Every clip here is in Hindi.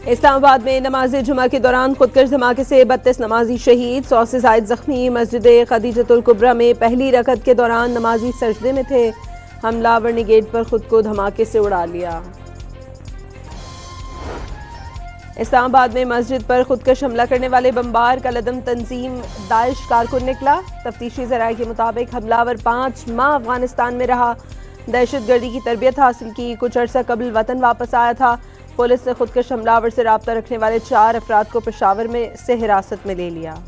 इस्लामाबाद में नमाज जुमा के दौरान खुदकश धमाके से 32 नमाजी शहीद, 100 से ज़ायद जख्मी। मस्जिद खदीजतुल कुबरा में पहली रकत के दौरान नमाजी सजदे में थे, हमलावर ने गेट पर खुद को धमाके से उड़ा लिया। इस्लामाबाद में मस्जिद पर खुदकश हमला करने वाले बमबार का लदम तंजीम दाइश कारकुन निकला। तफ्तीशी ज़राए के मुताबिक हमलावर 5 माह अफगानिस्तान में रहा, दहशतगर्दी की तरबियत हासिल की, कुछ अर्सा कबल वतन वापस आया था। पुलिस ने खुदकश हमलावर से राब्ता रखने वाले 4 अफराद को पेशावर में से हिरासत में ले लिया।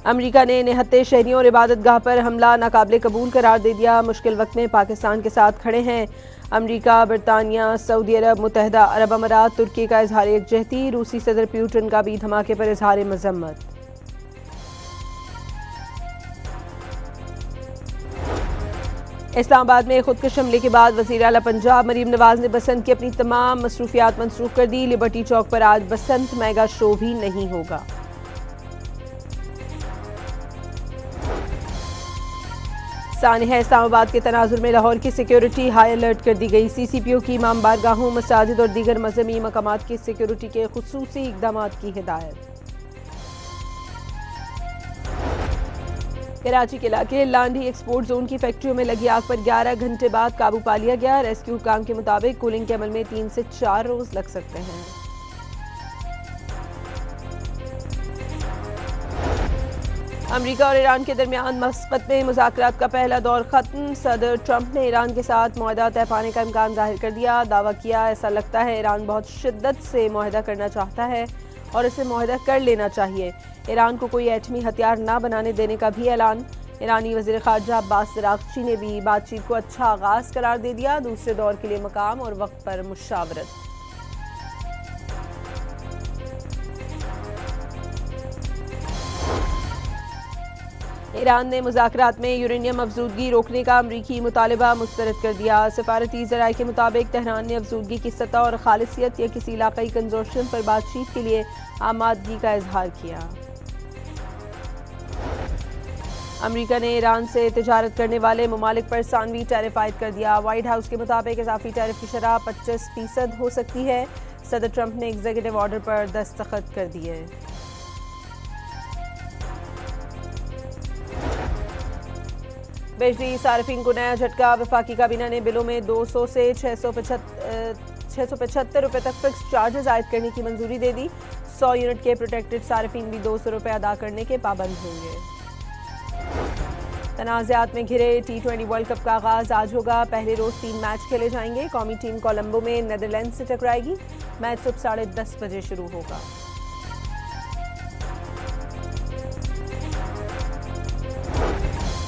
अमरीका ने निहत्ते शहरियों और इबादत गाह पर हमला नाकाबिले कबूल करार दे दिया। मुश्किल वक्त में पाकिस्तान के साथ खड़े हैं अमरीका, बरतानिया, सऊदी अरब, मुत्तहदा अरब अमारात, तुर्की का इजहार यकजहती। रूसी सदर पुतिन का भी धमाके पर इजहार मजम्मत। इस्लामाबाद में खुदकश हमले के बाद वज़ीर आला पंजाब मरीम नवाज ने बसंत की अपनी तमाम मसरूफियात मनसूख कर दी। लिबर्टी चौक पर आज बसंत मेगा शो भी नहीं होगा। सानिया इस्लामाबाद के तनाजुर में लाहौर की सिक्योरिटी हाई अलर्ट कर दी गई। CCPO की इमाम बारगाहों, मसाजिद और दीगर मज़हबी मकामात की सिक्योरिटी के खुसूसी इक़दामात की हिदायत। कराची के इलाके लांडी एक्सपोर्ट जोन की फैक्ट्रियों में लगी आग पर 11 घंटे बाद काबू पा लिया गया। रेस्क्यू हुकाम के मुताबिक कूलिंग के अमल में 3 से 4 रोज लग सकते हैं। अमरीका और ईरान के दरमियान मस्कत में मुज़ाकरात का पहला दौर खत्म। सदर ट्रंप ने ईरान के साथ मुआहदा तय पाने का इम्कान जाहिर कर दिया। दावा किया, ऐसा लगता है ईरान बहुत शिद्दत से मुआहदा करना चाहता है और इसे मुआहदा कर लेना चाहिए। ईरान को कोई एटमी हथियार न बनाने देने का भी ऐलान। ईरानी वज़ीर ख़ारजा अब्बास अराग़ची ने भी बातचीत को अच्छा आगाज़ करार दे दिया। दूसरे दौर के लिए मकाम और वक्त पर मुशावरत। ईरान ने मुज़ाकरात में यूरेनियम अफजूदगी रोकने का अमरीकी मुतालबा मुस्तरद कर दिया। सफारती ज़राए के मुताबिक तेहरान ने अफजूदगी की सतह और खालिसियत या किसी इलाक़ाई कंजोर्शियम पर बातचीत के लिए आमादगी का इजहार किया। अमरीका ने ईरान से तिजारत करने वाले ममालिक पर सानवी टैरिफ आयद कर दिया। व्हाइट हाउस के मुताबिक इजाफी टैरिफ की शरह 25% हो सकती है। सदर ट्रंप ने एग्जीक्यूटिव ऑर्डर पर दस्तखत कर दिए। बिजली सार्फिन को नया झटका। वफाकी काबीना ने बिलों में 200 से 675 रुपये तक फिक्स चार्जेस आयद करने की मंजूरी दे दी। 100 यूनिट के प्रोटेक्टेड सार्फिन भी 200 रुपये अदा करने के पाबंद होंगे। तनाज़ात में घिरे T20 वर्ल्ड कप का आगाज आज होगा। पहले रोज 3 मैच खेले जाएंगे। कौमी टीम कोलंबो में नेदरलैंड से टकराएगी। मैच सुबह 10:30 बजे शुरू होगा।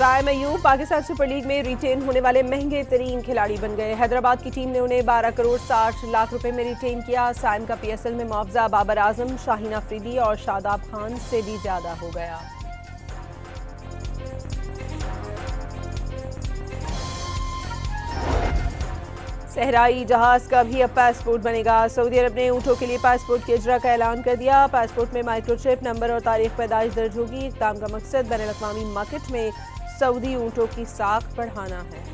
साइम अयूब पाकिस्तान सुपर लीग में रिटेन होने वाले महंगे तरीन खिलाड़ी बन गए। हैदराबाद की टीम ने उन्हें 12 करोड़ 60 लाख रुपए में रिटेन किया। साइम का PSL में मुआवजा बाबर आजम, शाहीन अफरीदी और शादाब खान से भी ज्यादा हो गया। सहराई जहाज का भी अब पासपोर्ट बनेगा। सऊदी अरब ने ऊँटों के लिए पासपोर्ट के इजरा का ऐलान कर दिया। पासपोर्ट में माइक्रोचिप, नंबर और तारीख पैदाइश दर्ज होगी। इक़दाम का मकसद बैनुल-अक़वामी मार्केट में सऊदी ऊँटों की साख बढ़ाना है।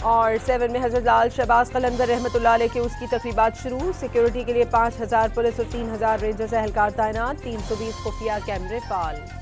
और 7 में हज़रत लाल शहबाज कलंदर रहमतुल्लाह अलैह के उसकी तकरीबात शुरू। सिक्योरिटी के लिए 5000 पुलिस और 3000 रेंजर्स एहलकार तैनात। 320 खुफिया कैमरे फाल।